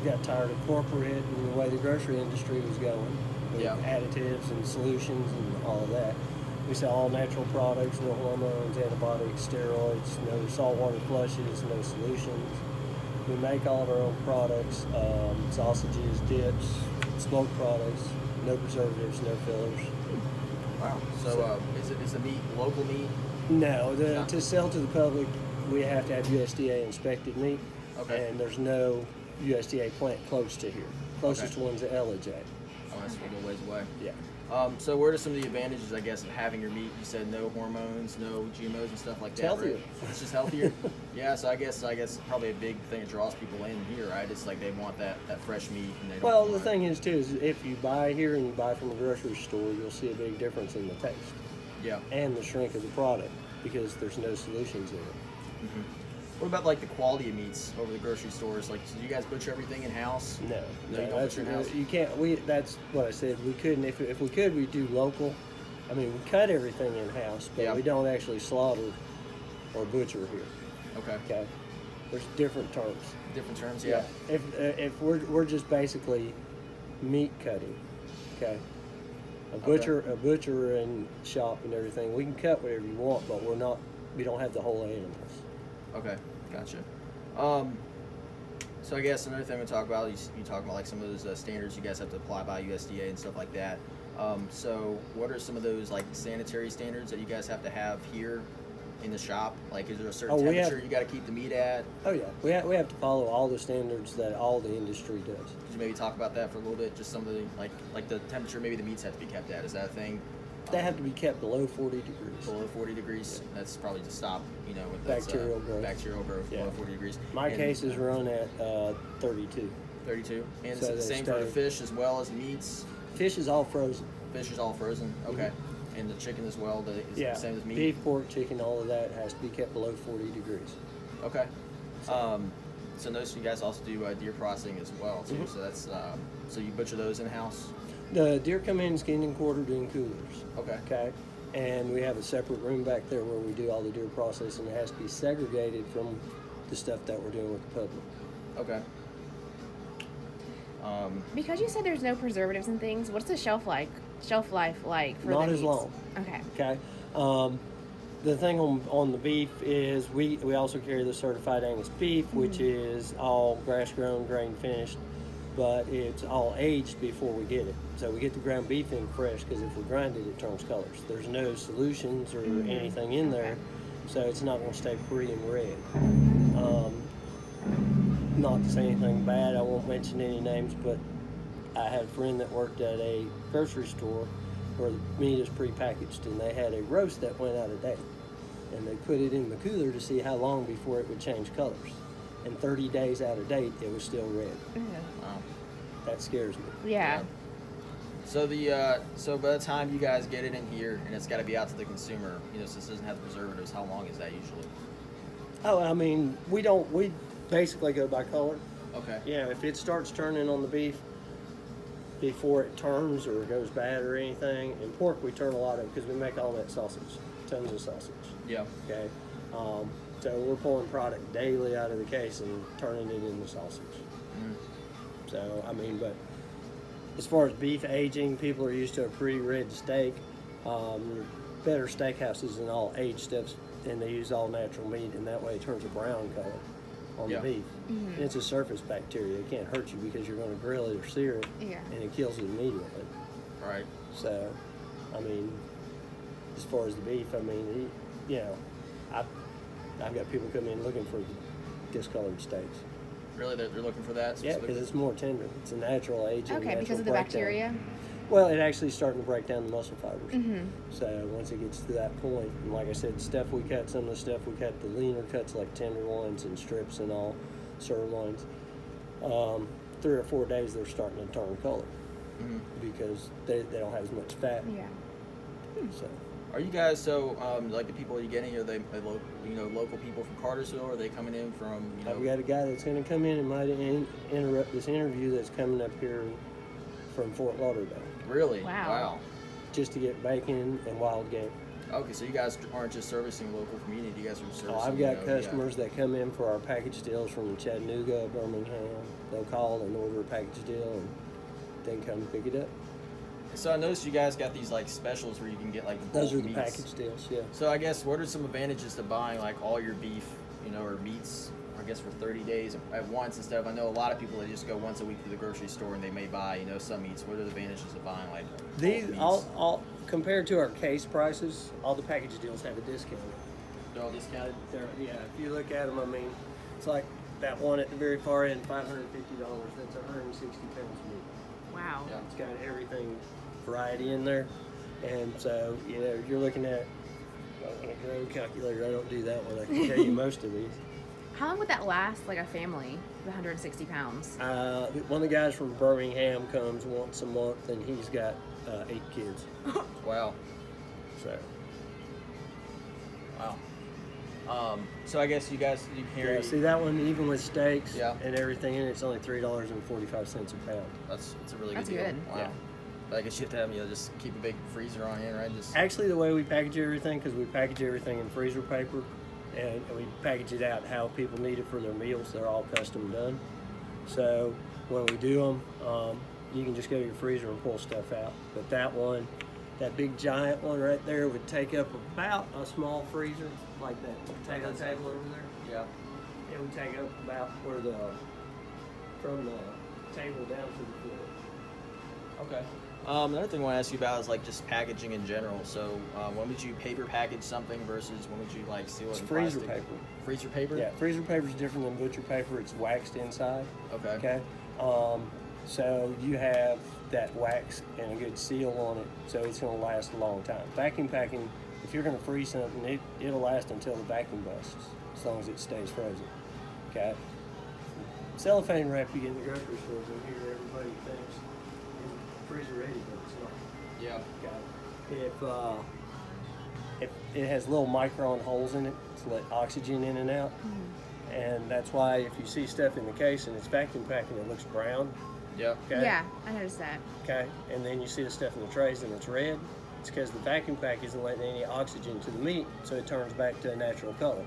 got tired of corporate and the way the grocery industry was going with additives and solutions and all of that. We sell all natural products, no hormones, antibiotics, steroids, no saltwater flushes, no solutions. We make all of our own products, sausages, dips, smoked products, no preservatives, no fillers. Wow. So is the meat local meat? No, to sell to the public, we have to have USDA inspected meat. Okay. And there's no USDA plant close to here. Closest one's at LJ. Oh, that's a little ways away. Yeah. So what are some of the advantages, I guess, of having your meat? You said no hormones, no GMOs and stuff like that. It's healthier. Right? It's just healthier. Yeah. So I guess probably a big thing that draws people in here, right? It's like they want that fresh meat. And they don't well, the thing is too is if you buy here and you buy from a grocery store, you'll see a big difference in the taste. Yeah. And the shrink of the product because there's no solutions in it. Mm-hmm. What about like the quality of meats over the grocery stores? Like, do you guys butcher everything in house? No, you don't butcher in house. You can't. That's what I said. We couldn't. If we could, we'd do local. I mean, we cut everything in house, but we don't actually slaughter or butcher here. Okay. Okay. There's different terms. Different terms, yeah. If we're just basically meat cutting, okay. A butcher and shop and everything. We can cut whatever you want, but we're not. We don't have the whole animals. Okay, gotcha. So I guess another thing we talk about, you talk about like some of those standards you guys have to apply by USDA and stuff like that. So what are some of those like sanitary standards that you guys have to have here in the shop? Like, is there a certain temperature you got to keep the meat at? Oh yeah, we have to follow all the standards that all the industry does. Could you maybe talk about that for a little bit? Just some of the like the temperature maybe the meats have to be kept at. Is that a thing? They have to be kept below 40 degrees. Below 40 degrees. Yeah. That's probably to stop, with bacterial growth. Bacterial growth below 40 degrees. My cases run at 32. 32. And so is it the same for the fish as well as the meats? Fish is all frozen. Fish is all frozen. Okay. Mm-hmm. And the chicken as well. Is it the same as meat? Beef, pork, chicken, all of that has to be kept below 40 degrees. Okay. So those you guys also do deer processing as well too. Mm-hmm. So that's so you butcher those in house. The deer come in skinned and quartered in coolers. Okay. Okay. And we have a separate room back there where we do all the deer processing. It has to be segregated from the stuff that we're doing with the public. Okay. Because you said there's no preservatives and things, what's the shelf life like for Not the as long. Okay. Okay. The thing on the beef is we also carry the certified Angus beef, which is all grass grown, grain finished, but it's all aged before we get it. So we get the ground beef in fresh because if we grind it, it turns colors. There's no solutions or anything in there, so it's not going to stay pretty and red. Not to say anything bad, I won't mention any names, but I had a friend that worked at a grocery store where the meat is prepackaged, and they had a roast that went out of date. And they put it in the cooler to see how long before it would change colors. And 30 days out of date, it was still red. Wow. That scares me. Yeah. So so by the time you guys get it in here and it's got to be out to the consumer, since it doesn't have the preservatives, how long is that usually? Oh, I mean, we basically go by color. Okay. Yeah, if it starts turning on the beef before it turns or goes bad or anything, in pork we turn a lot of because we make all that sausage, tons of sausage. Yeah. Okay. So we're pulling product daily out of the case and turning it into sausage. So, I mean, but as far as beef aging, people are used to a pretty red steak. Better steakhouses and all age stuff, and they use all natural meat, and that way it turns a brown color on the beef. Mm-hmm. It's a surface bacteria. It can't hurt you because you're going to grill it or sear it, and it kills it immediately. Right. So, I mean, as far as the beef, I mean, I've got people come in looking for discolored steaks. Really, they're looking for that? Yeah, because it's more tender. It's a natural aging. Okay, because of the bacteria? Well, it actually starting to break down the muscle fibers. Mm-hmm. So once it gets to that point, and like I said, stuff we cut, some of the stuff we cut, the leaner cuts like tenderloins and strips and all, sirloins, 3 or 4 days they're starting to turn color because they don't have as much fat. Yeah. So. Are you guys like the people you're getting? Are they local people from Cartersville? Or are they coming in from I've got a guy that's going to come in and might interrupt this interview that's coming up here from Fort Lauderdale. Really? Wow. Just to get bacon and wild game. Okay, so you guys aren't just servicing local community. You guys are servicing. I've got customers that come in for our package deals from Chattanooga, Birmingham. They'll call and order a package deal and then come pick it up. So I noticed you guys got these like specials where you can get like the bulk Those are the meats. package deals, yeah. So I guess what are some advantages to buying like all your beef, or meats, I guess for 30 days at once instead of, I know a lot of people that just go once a week to the grocery store and they may buy, some meats. What are the advantages of buying like These meats? all compared to our case prices, all the package deals have a discount. They're all discounted? Yeah, if you look at them, I mean, it's like that one at the very far end, $550. That's 160 pounds of meat. Wow. Yeah. It's got everything, variety in there. And so, you're looking at, on a grow calculator, I don't do that one. I can tell you most of these. How long would that last, like a family, the 160 pounds? One of the guys from Birmingham comes once a month, and he's got 8 kids. Wow. So, Wow. So I guess you carry. yeah, see that one, even with steaks Yeah. and everything in it, it's only $3.45 a pound. It's a really That's good deal. good. Wow. Yeah. But I guess you have to have, just keep a big freezer on hand, right? Just Actually, the way we package everything, because we package everything in freezer paper, and we package it out how people need it for their meals. They're all custom done. So when we do them, you can just go to your freezer and pull stuff out. But that big giant one right there would take up about a small freezer, like that table over there. yeah. It would take up about from the table down to the floor. Okay. Another thing I want to ask you about is like just packaging in general. So when would you paper package something versus when would you like seal it It's in freezer plastic? paper. Freezer paper? Yeah, freezer paper is different than butcher paper. It's waxed inside. Okay. Okay. So you have that wax and a good seal on it, so it's going to last a long time. Vacuum packing, if you're going to freeze something, it'll last until the vacuum busts, as long as it stays frozen. Okay. Cellophane wrap you get in the grocery stores in here, everybody thinks is freezer ready, but it's not. Yeah. Okay. If it has little micron holes in it to let oxygen in and out. And that's why if you see stuff in the case and it's vacuum packing, it looks brown. Yeah. Okay? Yeah, I noticed that. Okay. And then you see the stuff in the trays and it's red. It's because the vacuum pack isn't letting any oxygen to the meat, so it turns back to a natural color.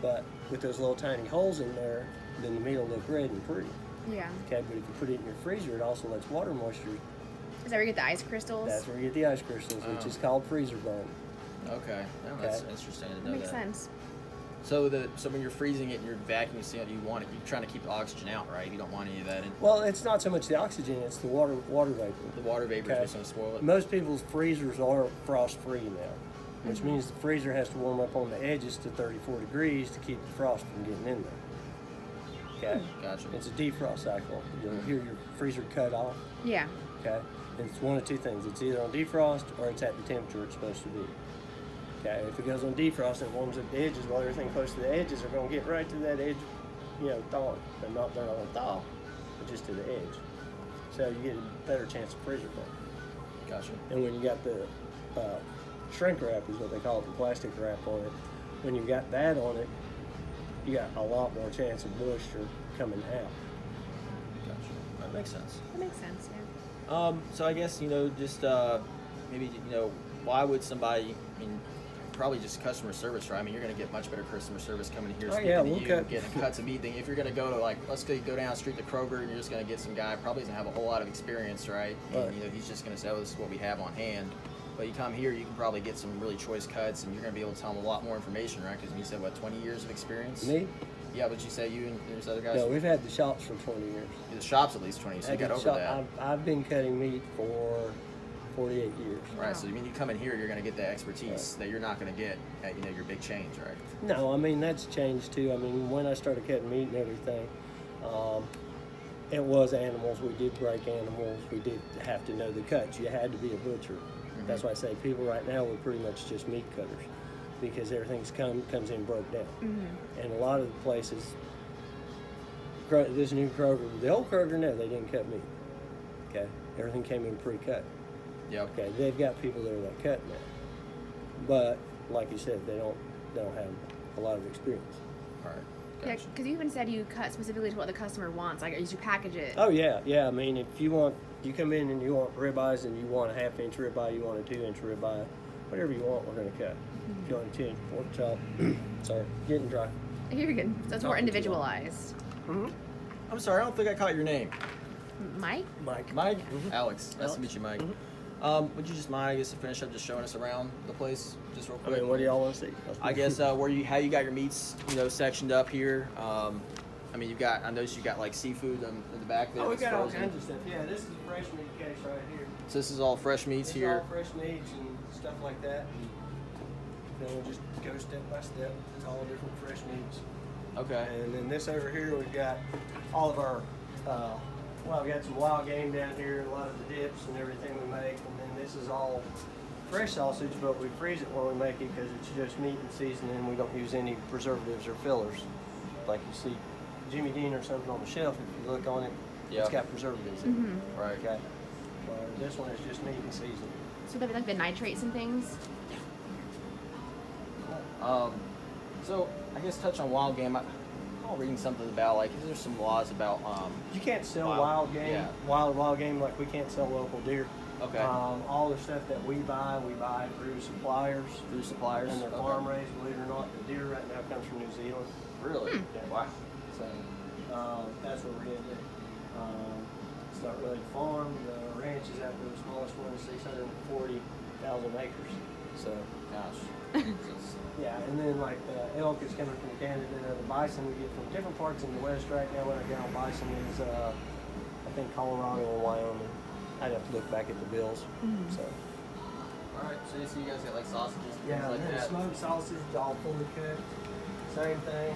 But with those little tiny holes in there, then the meat will look red and pretty. Yeah. Okay. But if you put it in your freezer, it also lets water moisture. Is that where you get the ice crystals? That's where you get the ice crystals, which is called freezer burn. Okay. No, that's Okay. interesting to That know makes that. sense. So when you're freezing it and you're vacuuming sealing it, you're trying to keep the oxygen out, right? You don't want any of that in. Well, it's not so much the oxygen; it's the water vapor. The water vapor Okay. is going to spoil it. Most people's freezers are frost-free now, which means the freezer has to warm up on the edges to 34 degrees to keep the frost from getting in there. Okay? Gotcha. It's a defrost cycle. You'll hear your freezer cut off. Yeah. Okay? It's one of two things. It's either on defrost or it's at the temperature it's supposed to be. Okay? If it goes on defrost and it warms up the edges, well, everything close to the edges are going to get right to that edge, thawing. They're not going to thaw, but just to the edge. So you get a better chance of freezer burn. Gotcha. And when you got the shrink wrap, is what they call it, the plastic wrap on it, when you got that on it, you got a lot more chance of moisture coming out. Gotcha. That makes sense. That makes sense, yeah. So I guess, just maybe, why would somebody, probably just customer service, right? I mean, you're going to get much better customer service coming here, Oh, speaking yeah, to we'll you, cut- getting cuts of meat thing. If you're going to go to, let's go down the street to Kroger, and you're just going to get some guy, probably doesn't have a whole lot of experience, right? Right. And, he's just going to say, oh, this is what we have on hand. But you come here, you can probably get some really choice cuts, and you're going to be able to tell them a lot more information, right? Because you said, 20 years of experience? Me? Yeah, but you say you and there's other guys? No, we've had the shops for 20 years. The shop's at least 20, so you got over that. I've been cutting meat for 48 years. Right, so you come in here, you're going to get the expertise that you're not going to get at your big chains, right? No, I mean, that's changed too. I mean, when I started cutting meat and everything, it was animals. We did break animals. We did have to know the cuts. You had to be a butcher. That's why I say people right now, we're pretty much just meat cutters because everything's comes in broke down. And a lot of the places, this new Kroger, the old Kroger, no, they didn't cut meat. Okay, everything came in pre-cut. Yep. Okay, they've got people there that cut now, but like you said, they don't have a lot of experience. All right. Yeah, Gotcha. because you even said you cut specifically to what the customer wants. Like, you package it. Oh yeah. I mean, if you come in and you want ribeyes and you want a 1/2 inch ribeye, you want a 2 inch ribeye, whatever you want, we're going to cut. If you want to pork chop, sorry, getting dry. You're good. So it's more Talking too long. individualized. I'm sorry, I don't think I caught your name. Mike? Mike. Mike? Alex. Nice Alex. to meet you, Mike. Would you just mind, I guess, to finish up just showing us around the place, just real I quick? mean, what do y'all want to see? I guess how you got your meats, sectioned up here. I mean, I noticed you got like seafood in the back there. Oh, we that's got all frozen. kinds of stuff. Yeah, this is a fresh meat case right here. So this is all fresh meats It's here. all fresh meats and stuff like that. And then we'll just go step by step. It's all different fresh meats. Okay. And then this over here, we've got all of our, we got some wild game down here, and a lot of the dips and everything we make. And then this is all fresh sausage, but we freeze it when we make it because it's just meat and seasoning. We don't use any preservatives or fillers. Like you see Jimmy Dean or something on the shelf, if you look on it, Yeah. it's got preservatives in it. Right. Okay. This one is just meat and seasoning. So that'd be like the nitrates and things? So I guess touch on wild game. I'm reading something about like, is there some laws about You can't sell Wild- wild game, yeah. wild game like we can't sell local deer. Okay. All the stuff that we buy through suppliers. through suppliers? And they're Okay. farm raised, believe it or not. The deer right now comes from New Zealand. Really? Yeah. Wow. So that's where we're getting it. It's not really a farm. The ranch is out there, the smallest one is 640,000 acres. So Gosh. yeah, and then like the elk is coming from Canada. The bison we get from different parts in the west right now. When I get on bison is I think Colorado and Wyoming. I'd have to look back at the bills. So All right. So you guys got like sausages and yeah, things like and then that. smoked sausage, all fully cooked. Same thing.